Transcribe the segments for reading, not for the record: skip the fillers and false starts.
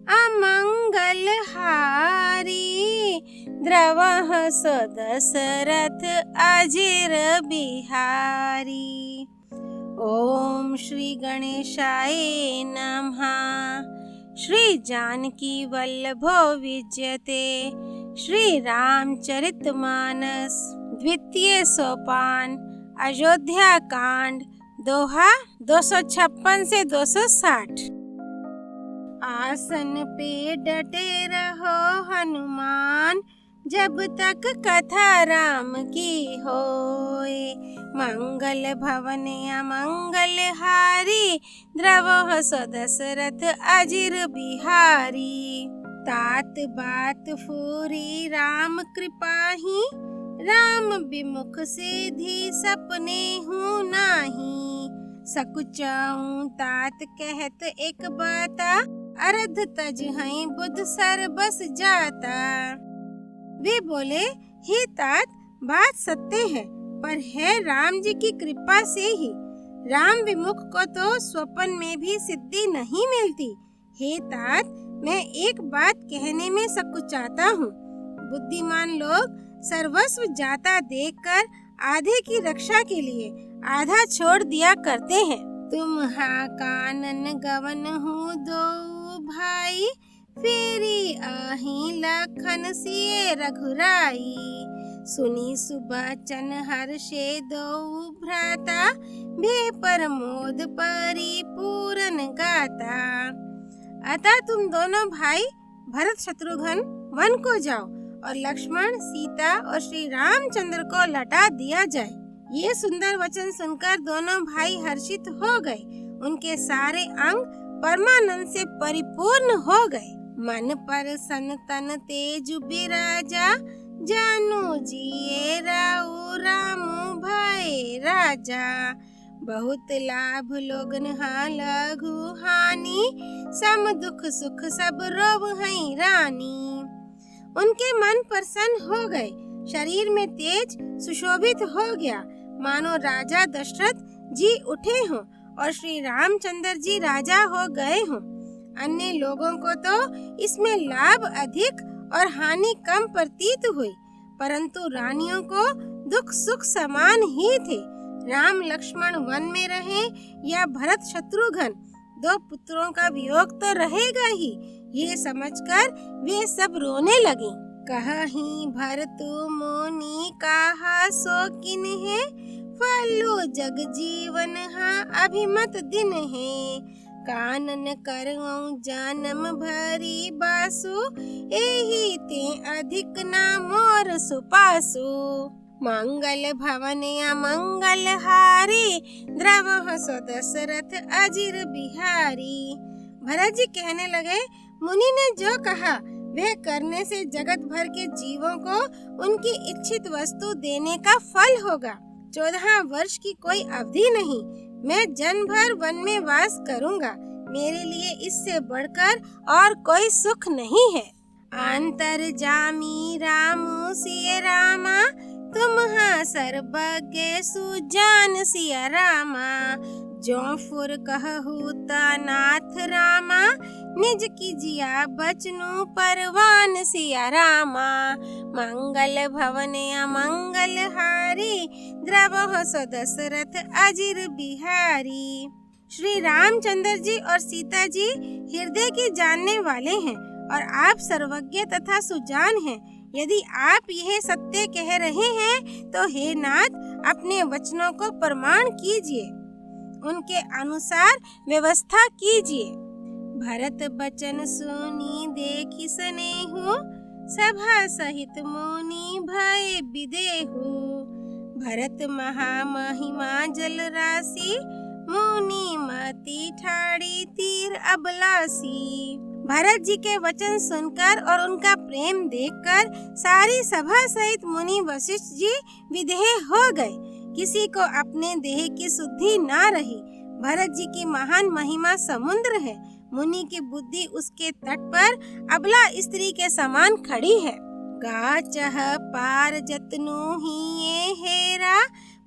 अमङ्गलहारी द्रवः स दशरथ अजिर बिहारी। ओम श्री गणेशाय नमः। श्री जानकी वल्लभो विजयते। श्री रामचरितमानस द्वितीय सोपान अयोध्या कांड दोहा 256 से 260। आसन पे डटे रहो हनुमान, जब तक कथा राम की होए। मंगल भवन अमंगल हारी, द्रवः स दशरथ अजिर बिहारी। तात बात फूरी राम कृपाही, राम विमुख सीधी सपने हूँ नाही। सकुचाऊं तात कहत एक बाता, अरध तज हैं बुध सर बस जाता। वे बोले, हे तात, बात सत्य है, पर है राम जी की कृपा से ही। राम विमुख को तो स्वप्न में भी सिद्धि नहीं मिलती। हे तात, मैं एक बात कहने में सकुचाता हूँ। बुद्धिमान लोग सर्वस्व जाता देखकर आधे की रक्षा के लिए आधा छोड़ दिया करते हैं। तुम हा कानन गवन हूँ दो भाई, फेरी आही लखन सिए रघुराई। सुनी सुबचन हर्षे दो भ्राता, भे प्रमोद परिपूरन गाता। अतः तुम दोनों भाई भरत शत्रुघ्न वन को जाओ और लक्ष्मण सीता और श्री रामचंद्र को लौटा दिया जाए। ये सुंदर वचन सुनकर दोनों भाई हर्षित हो गए। उनके सारे अंग परमानंद से परिपूर्ण हो गए। मन पर सन तन तेज बिराजा, जानू जिए राउ रामू भाई राजा। बहुत लाभ लोगन हाँ लघु हानि, सम दुख सुख सब रोव हैं रानी। उनके मन प्रसन्न हो गए, शरीर में तेज सुशोभित हो गया, मानो राजा दशरथ जी उठे हों और श्री रामचंद्र जी राजा हो गए हों। अन्य लोगों को तो इसमें लाभ अधिक और हानि कम प्रतीत हुई, परंतु रानियों को दुख सुख समान ही थे। राम लक्ष्मण वन में रहे या भरत शत्रुघ्न, दो पुत्रों का वियोग तो रहेगा ही। ये समझकर वे सब रोने लगे। कहीं भरत मुनि कहा सो किन है, फलो जग जीवन हाँ अभिमत दिन है। कानन करऊं जन्म भरी बासु, एही ते अधिक ना मोर सुपासु। मंगल भवन अमंगल हारी, द्रवः स दशरथ अजिर बिहारी। भरत जी कहने लगे, मुनि ने जो कहा वह करने से जगत भर के जीवों को उनकी इच्छित वस्तु देने का फल होगा। 14 वर्ष की कोई अवधि नहीं, मैं जन्म भर वन में वास करूंगा। मेरे लिए इससे बढ़कर और कोई सुख नहीं है। अंतर्जामी रामू सिय रामा, तुम हाँ सर्वज्ञ सुजान सिया रामा। जो फुर कहू नाथ रामा, निज कीजिया बचनु परवान सिया रामा। मंगल भवन अमंगल हारी, द्रवः स दशरथ अजिर बिहारी। श्री रामचंद्र जी और सीता जी हृदय की जानने वाले हैं और आप सर्वज्ञ तथा सुजान हैं। यदि आप यह सत्य कह रहे हैं तो हे नाथ, अपने वचनों को प्रमाण कीजिए, उनके अनुसार व्यवस्था कीजिए। भरत बचन सुनी देखि स्नेहु, सभा सहित मुनि भय विदेहु। भरत महामहिमा जल राशि, मुनि मति ठाड़ी तीर अबलासी। भरत जी के वचन सुनकर और उनका प्रेम देखकर सारी सभा सहित मुनि वशिष्ठ जी विदेह हो गए। किसी को अपने देह की शुद्धि ना रही। भरत जी की महान महिमा समुद्र है। मुनि की बुद्धि उसके तट पर अबला स्त्री के समान खड़ी है। गाचह पार जतनु ही ये हेरा,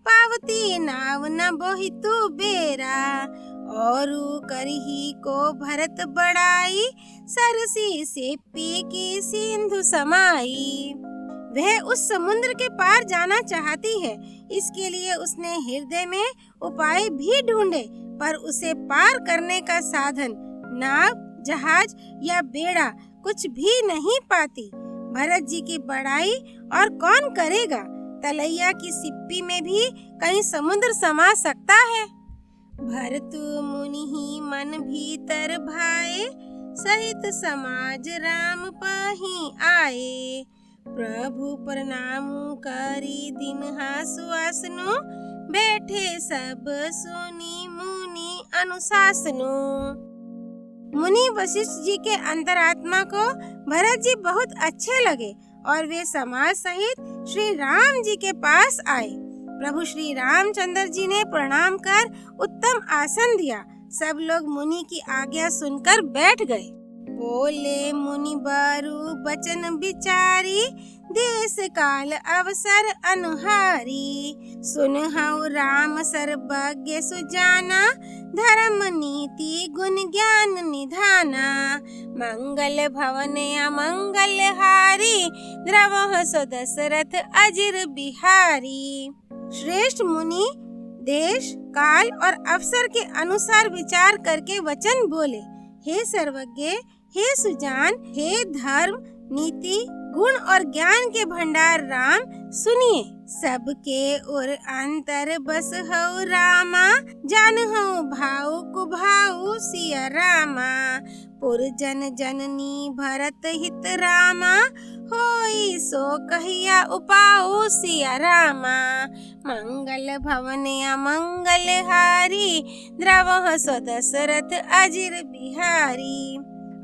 पावती नाव न बोहितु बेरा। और करही को भरत बड़ाई, सरसी से पी की सिंधु समाई। वह उस समुद्र के पार जाना चाहती है, इसके लिए उसने हृदय में उपाय भी ढूंढे, पर उसे पार करने का साधन नाव, जहाज या बेड़ा कुछ भी नहीं पाती। भरत जी की बड़ाई और कौन करेगा? तलैया की सिप्पी में भी कहीं समुद्र समा सकता है। भरत मुनि ही मन भीतर भाए, सहित समाज राम पही आए। प्रभु प्रणाम करी दिन हासुआसनु, बैठे सब सुनी मुनि अनुशासनु। मुनि वशिष्ठ जी के अंतरात्मा को भरत जी बहुत अच्छे लगे और वे समाज सहित श्री राम जी के पास आए। प्रभु श्री रामचंद्र जी ने प्रणाम कर उत्तम आसन दिया। सब लोग मुनि की आज्ञा सुनकर बैठ गए। बोले मुनि बारू बचन विचारी, देश काल अवसर अनुहारी। सुनहु राम सर्वज्ञ सुजाना, धर्म नीति गुण ज्ञान निधाना। मंगल भवन अमंगल हारी, द्रवह सो दशरथ अजिर बिहारी। श्रेष्ठ मुनि देश काल और अवसर के अनुसार विचार करके वचन बोले। हे सर्वज्ञ, हे सुजान, हे धर्म नीति गुण और ज्ञान के भंडार राम, सुनिए। सबके उर अंतर बस हऊ रामा, जान हऊ भाऊ कुभाऊ सिया रामा। पुरजन जननी भरत हित रामा, होई सो कहिया उपाऊ सिया रामा। मंगल भवन अमंगल हारी, द्रवह सो दशरथ अजिर बिहारी।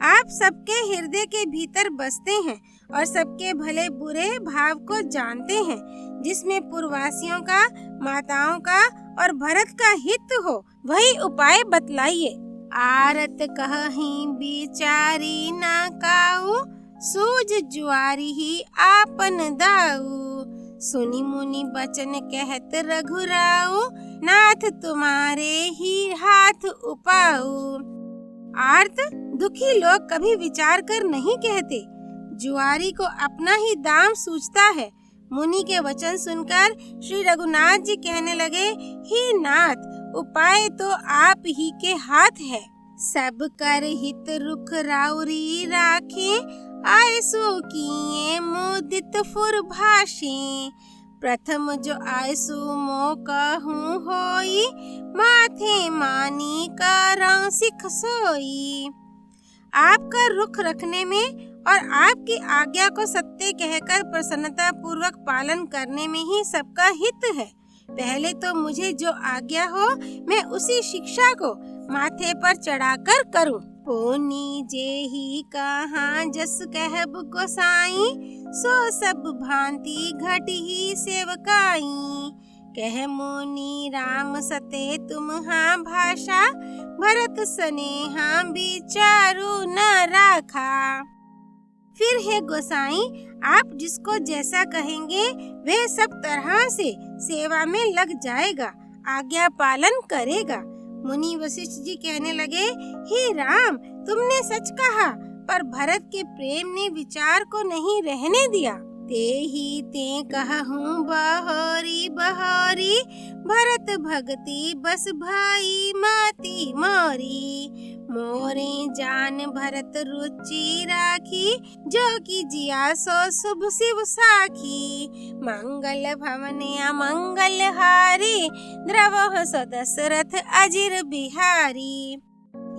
आप सबके हृदय के भीतर बसते हैं और सबके भले बुरे भाव को जानते हैं। जिसमें पूर्ववासियों का, माताओं का और भरत का हित हो, वही उपाय बतलाइए। आरत कहीं बिचारी ना काऊ, सूझ जुआरी ही आपन दाऊ। सुनी मुनि बचन कहत रघुराऊ, नाथ तुम्हारे ही हाथ उपाऊ। आर्त दुखी लोग कभी विचार कर नहीं कहते, जुआरी को अपना ही दाम सूझता है। मुनि के वचन सुनकर श्री रघुनाथ जी कहने लगे, हे नाथ, उपाय तो आप ही के हाथ है। सब कर हित रुख राउरी राखे, आय सो किए मुदित फुर भाषे। प्रथम जो आयसु मो कहूँ होई, माथे मानी करं सिख सोई। आपका रुख रखने में और आपकी आज्ञा को सत्य कहकर प्रसन्नता पूर्वक पालन करने में ही सबका हित है। पहले तो मुझे जो आज्ञा हो, मैं उसी शिक्षा को माथे पर चढ़ाकर करूं। पुनि जेहि कहाँ जस कहब गोसाई, सो सब भांति घटिहि सेवकाई। कह मुनि राम सते तुम्हां भाषा, भरत स्नेहा विचारु न राखा। फिर हे गोसाई, आप जिसको जैसा कहेंगे वे सब तरह से सेवा में लग जाएगा, आज्ञा पालन करेगा। मुनि वशिष्ठ जी कहने लगे, हे राम, तुमने सच कहा, पर भरत के प्रेम ने विचार को नहीं रहने दिया। ते ही ते कहूँ बहोरी बहोरी, भरत भगति बस भाई माती मोरी। मोरे जान भरत रुचि राखी, जो की जिया सो शुभ शिव साखी। मंगल भवन अमंगल हारी, द्रवह सो दशरथ अजिर बिहारी।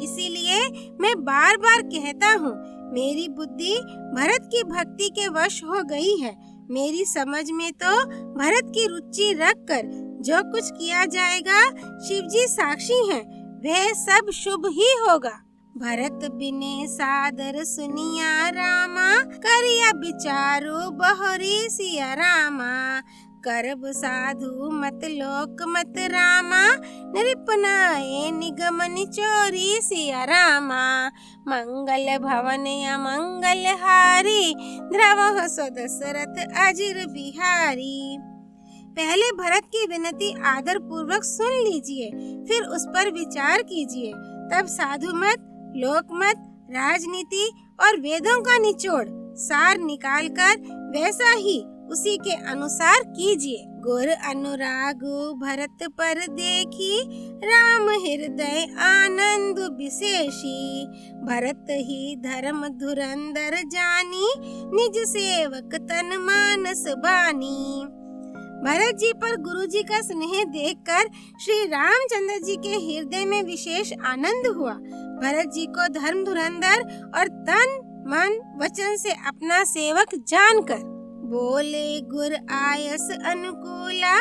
इसीलिए मैं बार बार कहता हूँ, मेरी बुद्धि भरत की भक्ति के वश हो गई है। मेरी समझ में तो भरत की रुचि रखकर जो कुछ किया जाएगा, शिवजी साक्षी हैं, वह सब शुभ ही होगा। भरत बिने सादर सुनिया रामा, करिया विचारो बहोरी सिया रामा। करब साधु मत लोक मत रामा, नृपनाए निगम निचोरी सिया रामा। मंगल भवन अमंगल हारी, द्रवह सो दशरथ अजिर बिहारी। पहले भरत की विनती आदर पूर्वक सुन लीजिए, फिर उस पर विचार कीजिए। तब साधु मत, लोक मत, राजनीति और वेदों का निचोड़ सार निकालकर वैसा ही उसी के अनुसार कीजिए। गुर अनुरागु भरत पर देखी, राम हृदय आनंद विशेषी। भरत ही धर्म धुरंधर जानी, निज सेवक तन मानस बानी। भरत जी पर गुरु जी का स्नेह देखकर श्री रामचंद्र जी के हृदय में विशेष आनंद हुआ। भरत जी को धर्म धुरंधर और तन मन वचन से अपना सेवक जानकर बोले गुर आयस अनुकूला,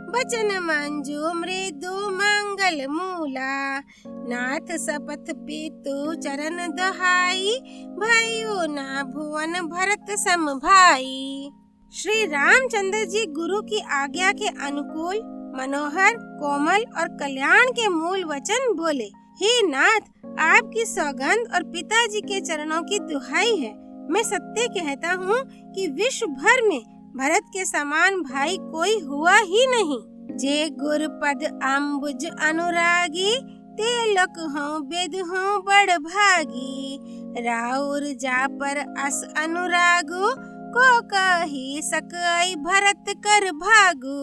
बचन मंजू मृदु मंगल मूला। नाथ सपथ पीतु चरण दोहाई, भयो ना भुवन भरत सम भाई। श्री रामचंद्र जी गुरु की आज्ञा के अनुकूल, मनोहर, कोमल और कल्याण के मूल वचन बोले। हे नाथ, आपकी सौगंध और पिताजी के चरणों की दुहाई है। मैं सत्य कहता हूँ कि विश्व भर में भरत के समान भाई कोई हुआ ही नहीं। जे गुर पद अम्बुज अनुरागी, ते लोक हों वेद हों बड़ भागी। राउर जा पर अस अनुरागु, को कही सकई भरत कर भागु।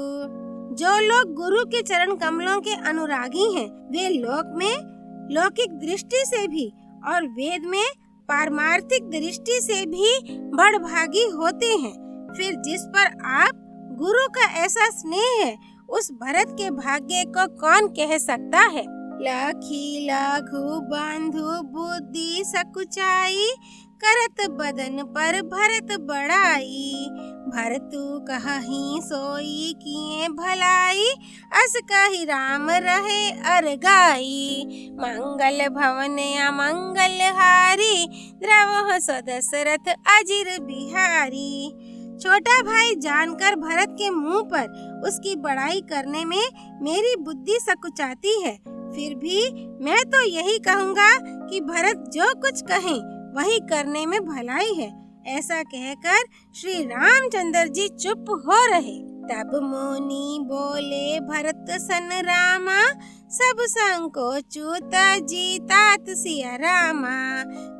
जो लोग गुरु के चरण कमलों के अनुरागी हैं, वे लोक में लौकिक दृष्टि से भी और वेद में पारमार्थिक दृष्टि से भी बड़भागी होते हैं। फिर जिस पर आप गुरु का ऐसा स्नेह है, उस भरत के भाग्य को कौन कह सकता है। लखी लघु बंधु बुद्धि सकुचाई, करत बदन पर भरत बड़ाई। भरतु कहीं सोई किए भलाई, अस कही राम रहे अरगाई। मंगल भवन अमंगल हारी, द्रवह सदशरथ अजिर बिहारी। छोटा भाई जानकर भरत के मुंह पर उसकी बड़ाई करने में मेरी बुद्धि सकुचाती है। फिर भी मैं तो यही कहूँगा कि भरत जो कुछ कहें वही करने में भलाई है। ऐसा कहकर श्री रामचंद्र जी चुप हो रहे। तब मुनि बोले भरत सन रामा, सब संकोचुत जीतात सिया रामा।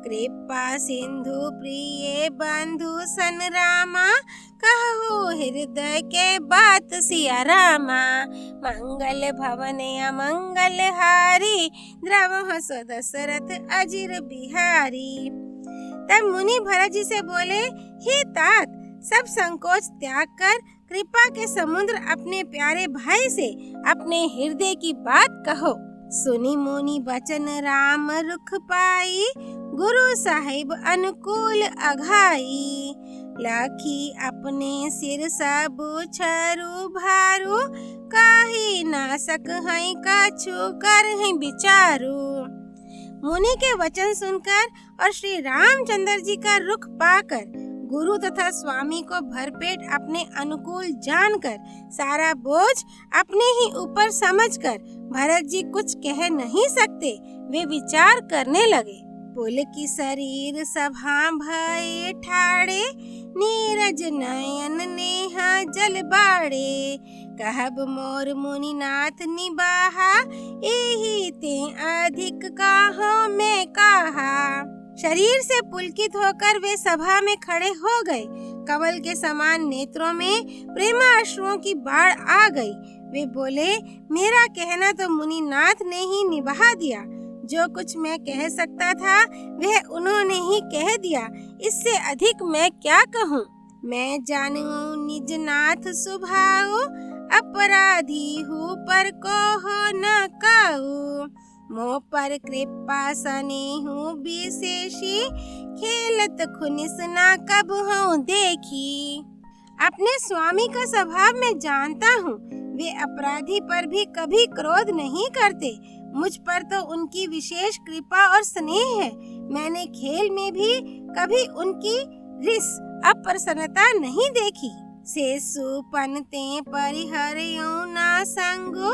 कृपा सिंधु प्रिय बंधु सन रामा, कहो हृदय के बात सिया रामा। मंगल भवन अमंगल हारी, द्रवह सदशरथ अजिर बिहारी। तब मुनि भरत जी से बोले, हे तात, सब संकोच त्याग कर कृपा के समुद्र अपने प्यारे भाई से अपने हृदय की बात कहो। सुनी मुनि बचन राम रुख पाई, गुरु साहिब अनुकूल अघाई। लाखी अपने सिर सब छरु भारू, काहि ना सक हैं कछु कर हैं विचारू। मुनि के वचन सुनकर और श्री रामचंद्र जी का रुख पाकर, गुरु तथा स्वामी को भरपेट अपने अनुकूल जानकर, सारा बोझ अपने ही ऊपर समझकर भरत जी कुछ कह नहीं सकते। वे विचार करने लगे। पुल की शरीर सभा भय ठाड़े, नीरज नयन नेहा जल बाड़े। कहब मोर मुनिनाथ निबाहा, एही ते अधिक काहो मैं कहा। शरीर से पुलकित होकर वे सभा में खड़े हो गए। कमल के समान नेत्रों में प्रेमाश्रुओं की बाढ़ आ गई। वे बोले, मेरा कहना तो मुनिनाथ ने ही निभा दिया। जो कुछ मैं कह सकता था वह उन्होंने ही कह दिया। इससे अधिक मैं क्या कहूँ। मैं जानू निज नाथ सुभाऊ, अपराधी हूँ पर को हो न कहूँ। मोह पर कृपा स्नेहु विशेषी, खेलत खुनिस ना कब हूँ देखी। अपने स्वामी का स्वभाव मैं जानता हूँ। वे अपराधी पर भी कभी क्रोध नहीं करते। मुझ पर तो उनकी विशेष कृपा और स्नेह है। मैंने खेल में भी कभी उनकी रिस अप्रसन्नता नहीं देखी। से सुपनते परिहरयो ना संगो,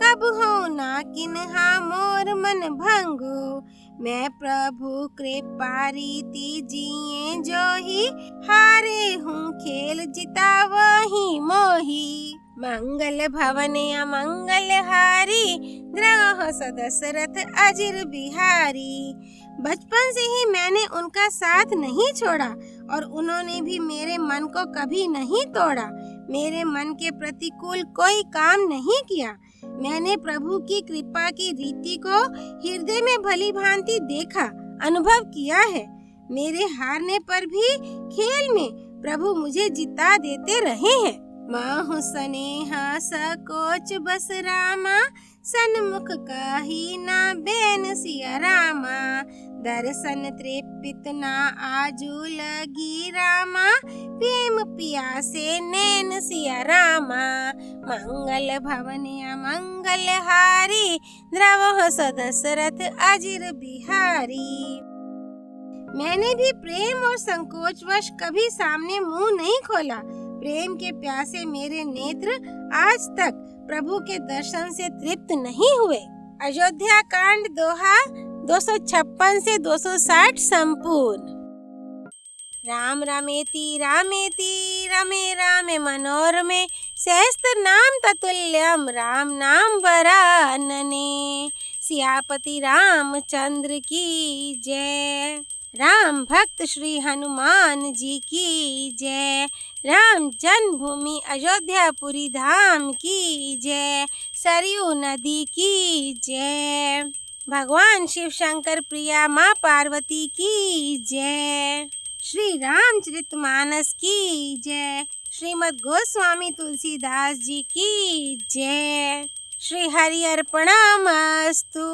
कब हो ना किन्हा मोर मन भंगो। मैं प्रभु कृपा रीति जिए जो ही, हारे हूँ खेल जिता वही मोही। मंगल भवने अमंगल हारी, द्रवहु दशरथ अजिर बिहारी। बचपन से ही मैंने उनका साथ नहीं छोड़ा और उन्होंने भी मेरे मन को कभी नहीं तोड़ा। मेरे मन के प्रतिकूल कोई काम नहीं किया। मैंने प्रभु की कृपा की रीति को हृदय में भली भांति देखा, अनुभव किया है। मेरे हारने पर भी खेल में प्रभु मुझे जिता देते रहे हैं। माहु स्नेहा सकोच बस रामा, सन्मुख काही ना बेन सिया रामा। दर्शन तृपित ना आजू लगी रामा, प्रेम पियासे नैन सिया रामा। मंगल भवने अमंगल हारी, द्रवहु दशरथ अजिर बिहारी। मैंने भी प्रेम और संकोचवश कभी सामने मुंह नहीं खोला। प्रेम के प्यासे मेरे नेत्र आज तक प्रभु के दर्शन से तृप्त नहीं हुए। अयोध्या कांड दोहा 256 से 260 संपूर्ण। राम रमेति रामेति रमे रामे मनोरमे, सहस्त्र नाम ततुल्यम राम नाम वरानने। सियापति रामचंद्र की जय। राम भक्त श्री हनुमान जी की जय। राम जन्मभूमि अयोध्यापुरी धाम की जय। सरयू नदी की जय। भगवान शिव शंकर प्रिया माँ पार्वती की जय। श्री रामचरितमानस की जय। श्रीमद् गोस्वामी तुलसीदास जी की जय। श्री हरि अर्पणमस्तु।